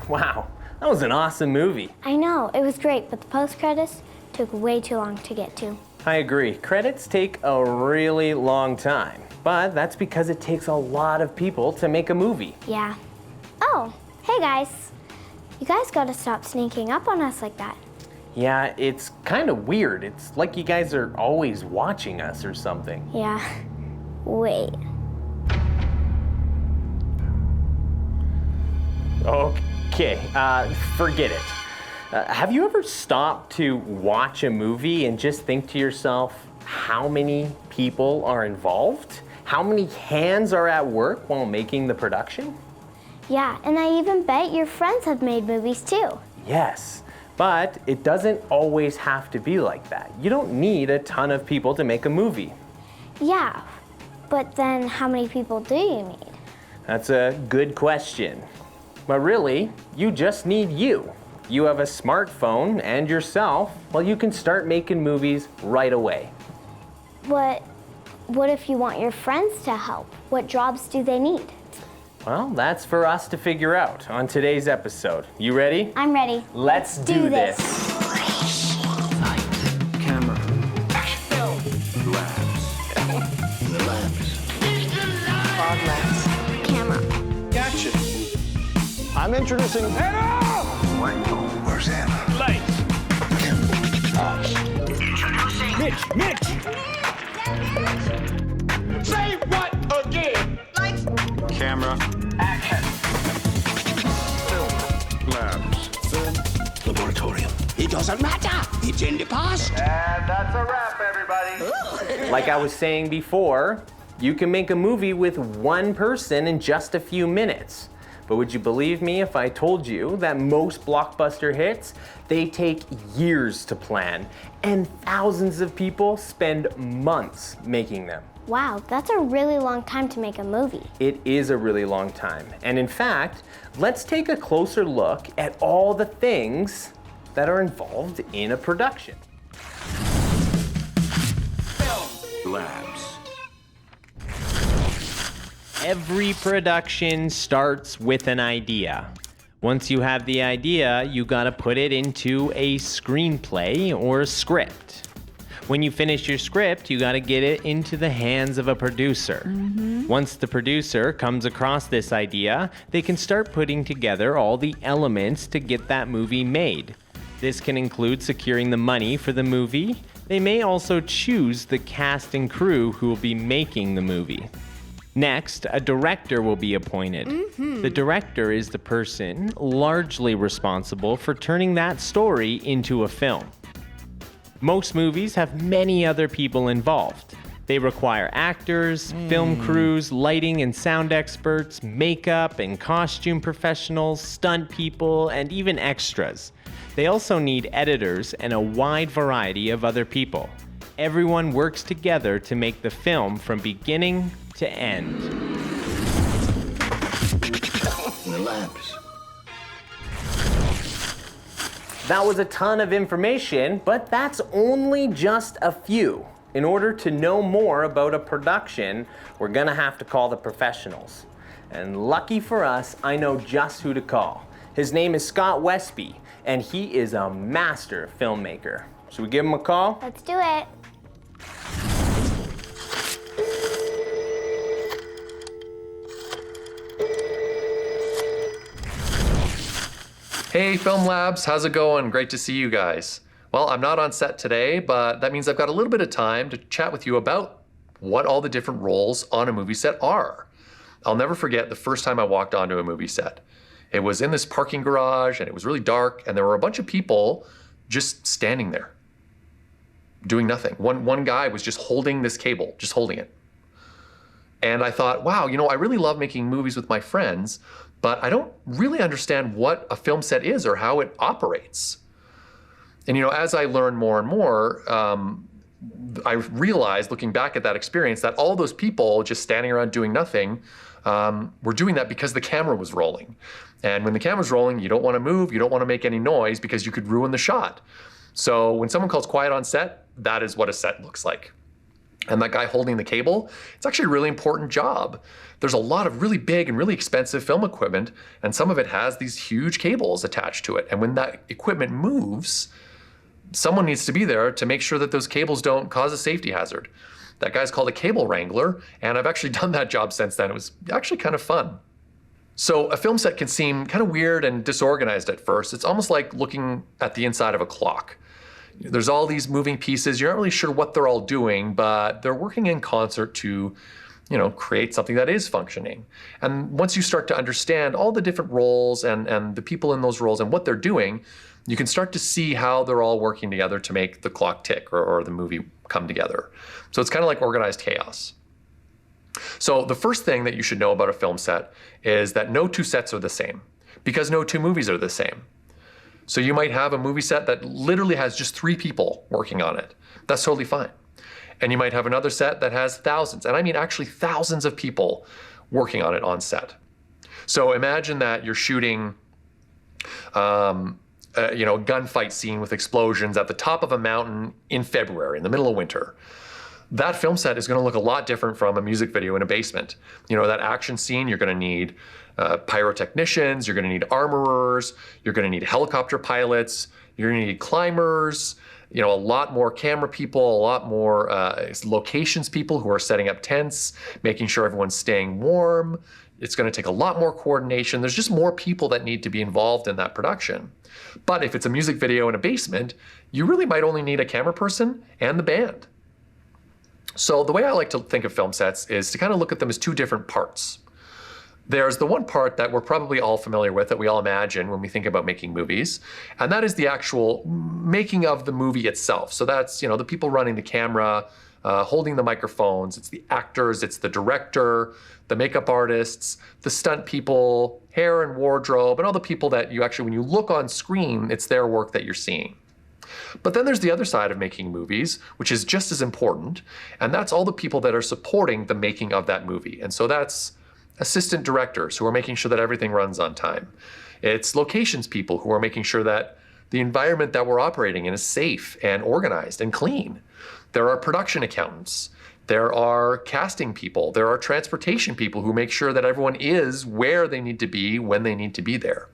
Wow, that was an awesome movie. I know, it was great, but the post-credits took way too long to get to. I agree. Credits take a really long time, but that's because it takes a lot of people to make a movie. Yeah. Oh, hey guys. You guys gotta stop sneaking up on us like that. Yeah, it's kind of weird. It's like you guys are always watching us or something. Yeah. Wait. Okay, forget it. Have you ever stopped to watch a movie and just think to yourself how many people are involved? How many hands are at work while making the production? Yeah, and I even bet your friends have made movies too. Yes, but it doesn't always have to be like that. You don't need a ton of people to make a movie. Yeah, but then how many people do you need? That's a good question. But really, you just need you. You have a smartphone and yourself, well, you can start making movies right away. What if you want your friends to help? What jobs do they need? Well, that's for us to figure out on today's episode. You ready? I'm ready. Let's do this. Light, camera, action, film, labs, the labs, Fog labs. Camera. gotcha. I'm introducing Anna! Where's Anna? Lights. Introducing Mitch! Say what again? lights, Camera. action, Film. Labs. laboratorium. It doesn't matter. It's in the past. And that's a wrap, everybody. Like I was saying before, you can make a movie with one person in just a few minutes. But would you believe me if I told you that most blockbuster hits, they take years to plan, and thousands of people spend months making them? Wow, that's a really long time to make a movie. It is a really long time. And in fact, let's take a closer look at all the things that are involved in a production. labs. Every production starts with an idea. Once you have the idea, you gotta put it into a screenplay or a script. When you finish your script, you gotta get it into the hands of a producer. Once the producer comes across this idea, they can start putting together all the elements to get that movie made. This can include securing the money for the movie. They may also choose the cast and crew who will be making the movie. Next, a director will be appointed. The director is the person largely responsible for turning that story into a film. Most movies have many other people involved. They require actors, film crews, lighting and sound experts, makeup and costume professionals, stunt people, and even extras. They also need editors and a wide variety of other people. Everyone works together to make the film from beginning to end. The labs. That was a ton of information, but that's only just a few. In order to know more about a production, we're gonna have to call the professionals. And lucky for us, I know just who to call. His name is Scott Westby, and he is a master filmmaker. Should we give him a call? Let's do it. Hey Film Labs, how's it going? Great to see you guys. Well, I'm not on set today, but that means I've got a little bit of time to chat with you about what all the different roles on a movie set are. I'll never forget the first time I walked onto a movie set. It was in this parking garage and it was really dark and there were a bunch of people just standing there, doing nothing. One guy was just holding this cable, just holding it. And I thought, wow, I really love making movies with my friends, but I don't really understand what a film set is or how it operates. And as I learned more and more, I realized, looking back at that experience, that all those people just standing around doing nothing were doing that because the camera was rolling. And when the camera's rolling, you don't want to move, you don't want to make any noise because you could ruin the shot. So when someone calls quiet on set, that is what a set looks like. And that guy holding the cable, it's actually a really important job. There's a lot of really big and really expensive film equipment, and some of it has these huge cables attached to it. And when that equipment moves, someone needs to be there to make sure that those cables don't cause a safety hazard. That guy's called a cable wrangler, and I've actually done that job since then. It was actually kind of fun. So a film set can seem kind of weird and disorganized at first. It's almost like looking at the inside of a clock. There's all these moving pieces. You're not really sure what they're all doing, but they're working in concert to, create something that is functioning. And once you start to understand all the different roles and the people in those roles and what they're doing, you can start to see how they're all working together to make the clock tick or the movie come together. So it's kind of like organized chaos. So the first thing that you should know about a film set is that no two sets are the same, because no two movies are the same. So you might have a movie set that literally has just 3 people working on it. That's totally fine. And you might have another set that has thousands, and I mean actually thousands of people working on it on set. So imagine that you're shooting a gunfight scene with explosions at the top of a mountain in February, in the middle of winter. That film set is going to look a lot different from a music video in a basement. That action scene, you're going to need pyrotechnicians, you're going to need armorers, you're going to need helicopter pilots, you're going to need climbers, a lot more camera people, a lot more locations people who are setting up tents, making sure everyone's staying warm. It's going to take a lot more coordination. There's just more people that need to be involved in that production. But if it's a music video in a basement, you really might only need a camera person and the band. So the way I like to think of film sets is to kind of look at them as 2 different parts. There's the one part that we're probably all familiar with, that we all imagine when we think about making movies, and that is the actual making of the movie itself. So that's, the people running the camera, holding the microphones, it's the actors, it's the director, the makeup artists, the stunt people, hair and wardrobe, and all the people that you actually, when you look on screen, it's their work that you're seeing. But then there's the other side of making movies, which is just as important, and that's all the people that are supporting the making of that movie. And so that's assistant directors who are making sure that everything runs on time. It's locations people who are making sure that the environment that we're operating in is safe and organized and clean. There are production accountants. There are casting people. There are transportation people who make sure that everyone is where they need to be when they need to be there.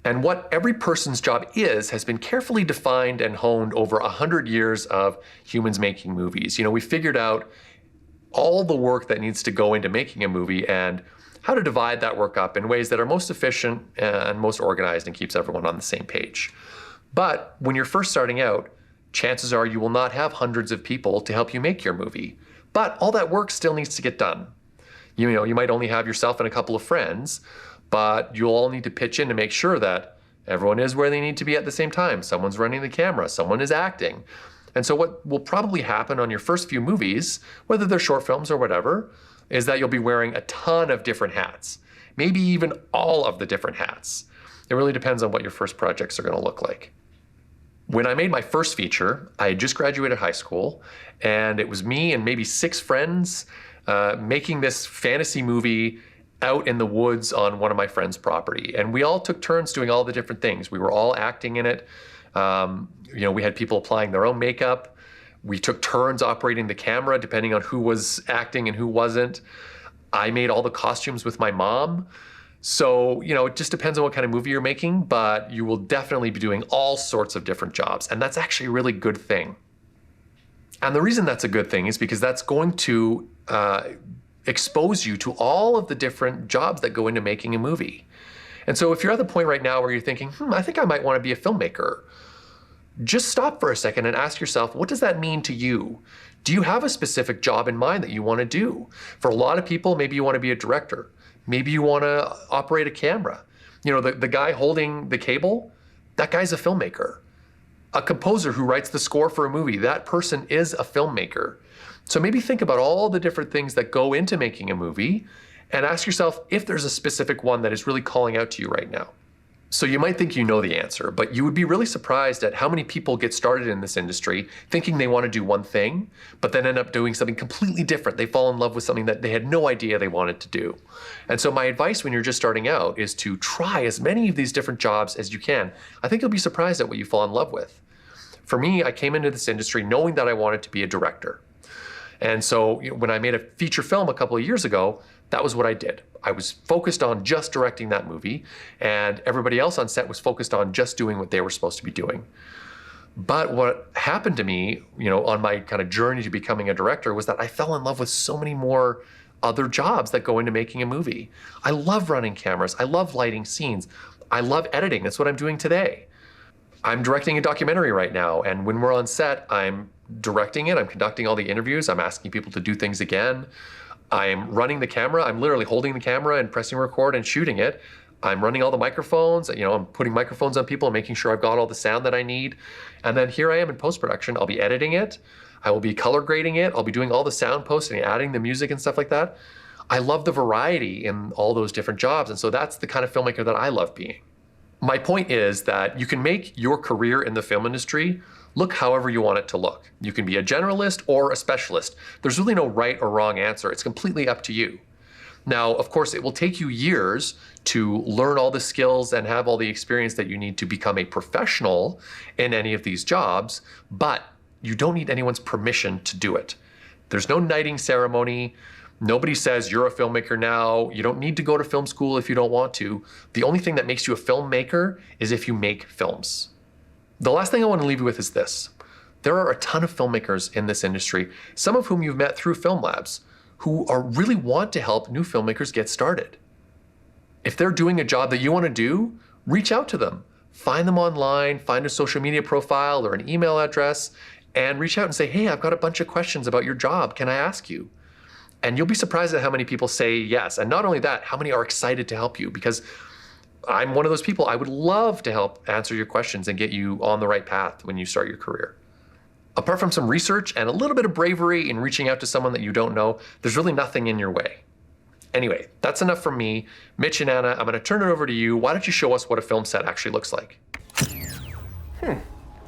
And what every person's job is has been carefully defined and honed over 100 years of humans making movies. We figured out all the work that needs to go into making a movie and how to divide that work up in ways that are most efficient and most organized and keeps everyone on the same page. But when you're first starting out, chances are you will not have hundreds of people to help you make your movie. But all that work still needs to get done. You might only have yourself and a couple of friends, but you'll all need to pitch in to make sure that everyone is where they need to be at the same time. Someone's running the camera, someone is acting. And so what will probably happen on your first few movies, whether they're short films or whatever, is that you'll be wearing a ton of different hats, maybe even all of the different hats. It really depends on what your first projects are going to look like. When I made my first feature, I had just graduated high school, and it was me and maybe 6 friends making this fantasy movie out in the woods on one of my friend's property. And we all took turns doing all the different things. We were all acting in it. We had people applying their own makeup. We took turns operating the camera depending on who was acting and who wasn't. I made all the costumes with my mom. So, it just depends on what kind of movie you're making, but you will definitely be doing all sorts of different jobs. And that's actually a really good thing. And the reason that's a good thing is because that's going to expose you to all of the different jobs that go into making a movie. And so if you're at the point right now where you're thinking, I think I might want to be a filmmaker, just stop for a second and ask yourself, what does that mean to you? Do you have a specific job in mind that you want to do? For a lot of people, maybe you want to be a director. Maybe you want to operate a camera. The guy holding the cable, that guy's a filmmaker. A composer who writes the score for a movie, that person is a filmmaker. So maybe think about all the different things that go into making a movie and ask yourself if there's a specific one that is really calling out to you right now. So you might think you know the answer, but you would be really surprised at how many people get started in this industry thinking they want to do one thing, but then end up doing something completely different. They fall in love with something that they had no idea they wanted to do. And so my advice when you're just starting out is to try as many of these different jobs as you can. I think you'll be surprised at what you fall in love with. For me, I came into this industry knowing that I wanted to be a director. And so when I made a feature film a couple of years ago, that was what I did. I was focused on just directing that movie, and everybody else on set was focused on just doing what they were supposed to be doing. But what happened to me, on my kind of journey to becoming a director was that I fell in love with so many more other jobs that go into making a movie. I love running cameras. I love lighting scenes. I love editing. That's what I'm doing today. I'm directing a documentary right now, and when we're on set, I'm directing it. I'm conducting all the interviews. I'm asking people to do things again. I'm running the camera. I'm literally holding the camera and pressing record and shooting it. I'm running all the microphones. I'm putting microphones on people and making sure I've got all the sound that I need. And then here I am in post-production. I'll be editing it. I will be color grading it. I'll be doing all the sound posting, adding the music and stuff like that. I love the variety in all those different jobs. And so that's the kind of filmmaker that I love being. My point is that you can make your career in the film industry look however you want it to look. You can be a generalist or a specialist. There's really no right or wrong answer. It's completely up to you. Now, of course, it will take you years to learn all the skills and have all the experience that you need to become a professional in any of these jobs, but you don't need anyone's permission to do it. There's no knighting ceremony. Nobody says you're a filmmaker now. You don't need to go to film school if you don't want to. The only thing that makes you a filmmaker is if you make films. The last thing I want to leave you with is this. There are a ton of filmmakers in this industry, some of whom you've met through film labs, who really want to help new filmmakers get started. If they're doing a job that you want to do, reach out to them. Find them online, find a social media profile or an email address, and reach out and say, hey, I've got a bunch of questions about your job. Can I ask you? And you'll be surprised at how many people say yes. And not only that, how many are excited to help you, because I'm one of those people. I would love to help answer your questions and get you on the right path when you start your career. Apart from some research and a little bit of bravery in reaching out to someone that you don't know, there's really nothing in your way. Anyway, that's enough from me. Mitch and Anna, I'm gonna turn it over to you. Why don't you show us what a film set actually looks like?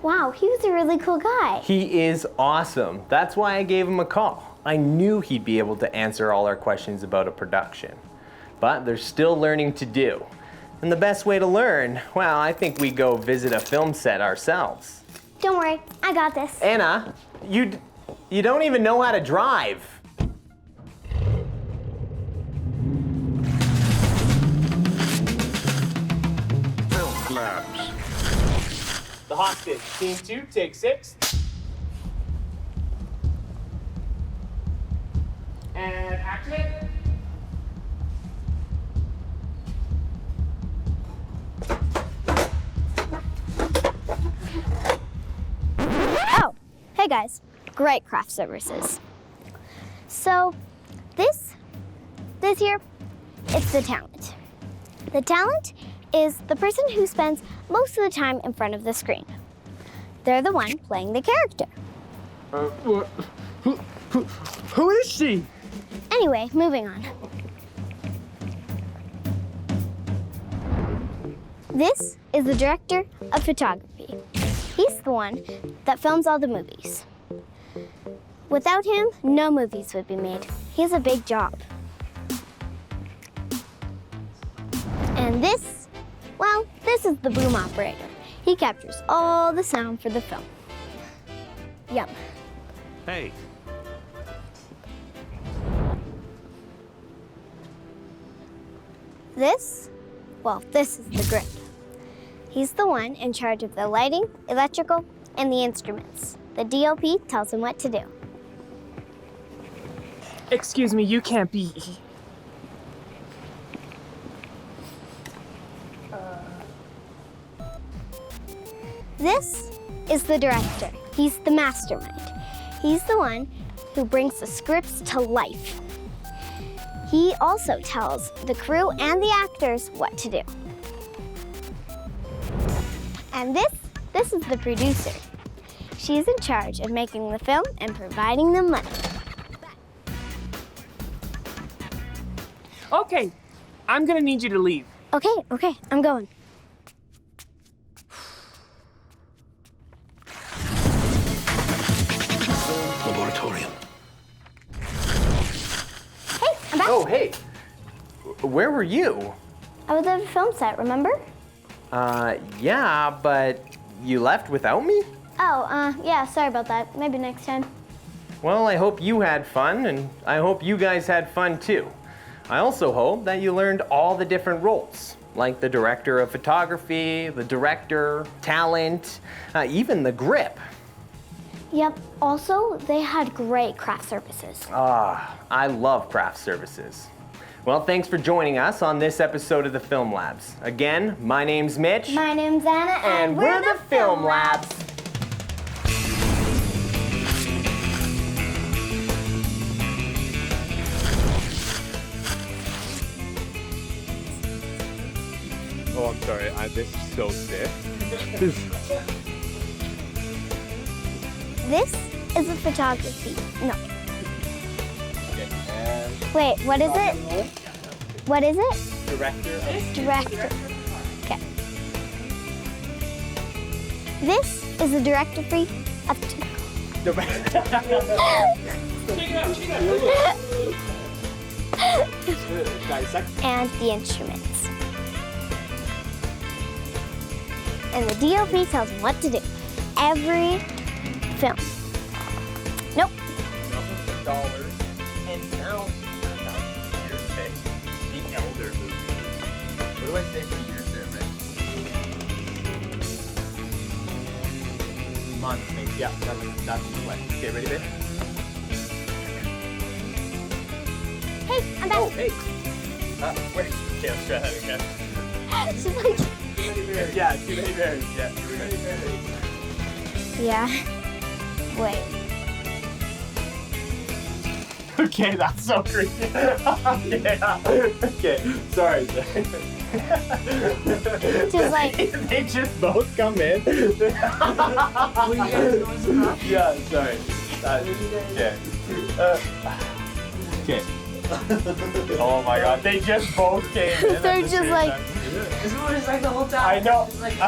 Wow, he was a really cool guy. He is awesome. That's why I gave him a call. I knew he'd be able to answer all our questions about a production. But there's still learning to do. And the best way to learn, well, I think we go visit a film set ourselves. Don't worry, I got this. Anna, you don't even know how to drive. Film labs. The hostage, scene 2, take 6. And action. Oh, hey guys, great craft services. So, this here, it's the talent. The talent is the person who spends most of the time in front of the screen. They're the one playing the character. Who is she? Anyway, moving on. This is the director of photography. He's the one that films all the movies. Without him, no movies would be made. He has a big job. And this, well, this is the boom operator. He captures all the sound for the film. Yum. Hey. This is the grip. He's the one in charge of the lighting, electrical, and the instruments. The DOP tells him what to do. Excuse me, you can't be. This is the director. He's the mastermind. He's the one who brings the scripts to life. He also tells the crew and the actors what to do. And this is the producer. She's in charge of making the film and providing the money. Okay, I'm gonna need you to leave. Okay, I'm going. Laboratorium. Hey, I'm back. Oh, hey. Where were you? I was at a film set, remember? Yeah, but you left without me? Oh, yeah, sorry about that. Maybe next time. Well, I hope you had fun, and I hope you guys had fun too. I also hope that you learned all the different roles, like the director of photography, the director, talent, even the grip. Yep, also, they had great craft services. I love craft services. Well, thanks for joining us on this episode of the Film Labs. Again, my name's Mitch. My name's Anna, and we're the Film Labs. Oh, I'm sorry. This is so sick. This is a photography. No. Okay, and Wait, what is it? What is it? director. Director. Okay. This is the directory of and the instruments. And the DOP tells them what to do. Every film. Nope. Dollars and pounds. The Elder movie. What do I say for years there, Mitch? Months, maybe. Yeah, that's what. Okay, ready, babe? Hey, I'm back. Oh, hey. Where? Okay, let's try that again. She's like, Yeah, too many berries. Yeah, too many berries. yeah. Wait. Okay, that's so creepy. Yeah. Okay, sorry. Just like, They just both come in. Yeah, sorry. Okay. Okay. Oh my god, they just both came in. at They're the just same like- time. This is what it's like the whole time. I know. It's like,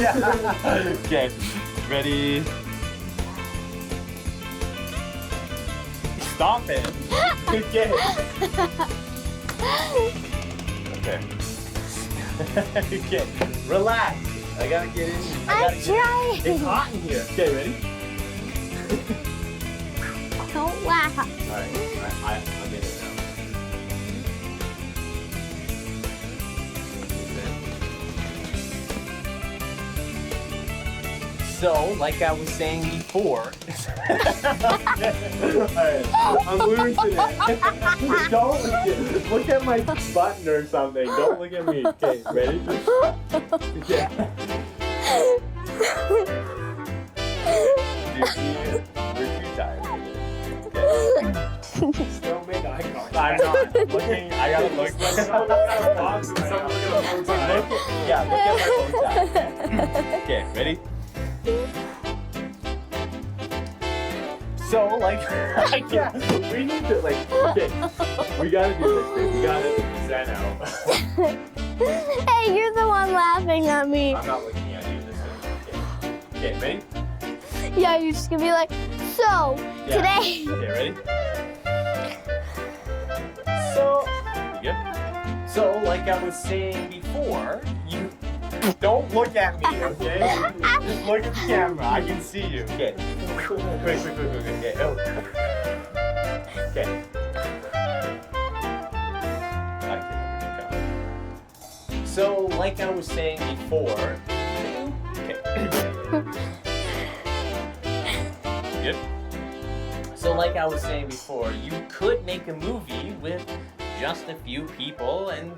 Yeah. Okay, ready? Stop it. Okay. Okay. Okay. Relax. I gotta get in. I'm trying. It's hot in here. Okay, ready? Don't laugh. Alright, I'm in it now. So, like I was saying before, alright, I'm losing it. Don't look at my button or something. Don't look at me. Okay, ready? Yeah. We're too tired. Still make eye contact. I'm not looking. I gotta look. Someone look at a box and someone look at a phone tag. Yeah, look at my phone tag. Okay, ready? So, like, I can't. We need to, like, okay. We gotta do this, dude. We gotta zen out. Hey, you're the one laughing at me. I'm not looking at you this way. Okay, ready? Yeah, you're just gonna be like, so, Yeah. today. Okay, ready? So, you good? So, like I was saying before, you don't look at me, okay? Just look at the camera. I can see you. Okay. Quick. Okay. Oh. Okay. So, like I was saying before, okay. Good. So, like I was saying before, you could make a movie with just a few people and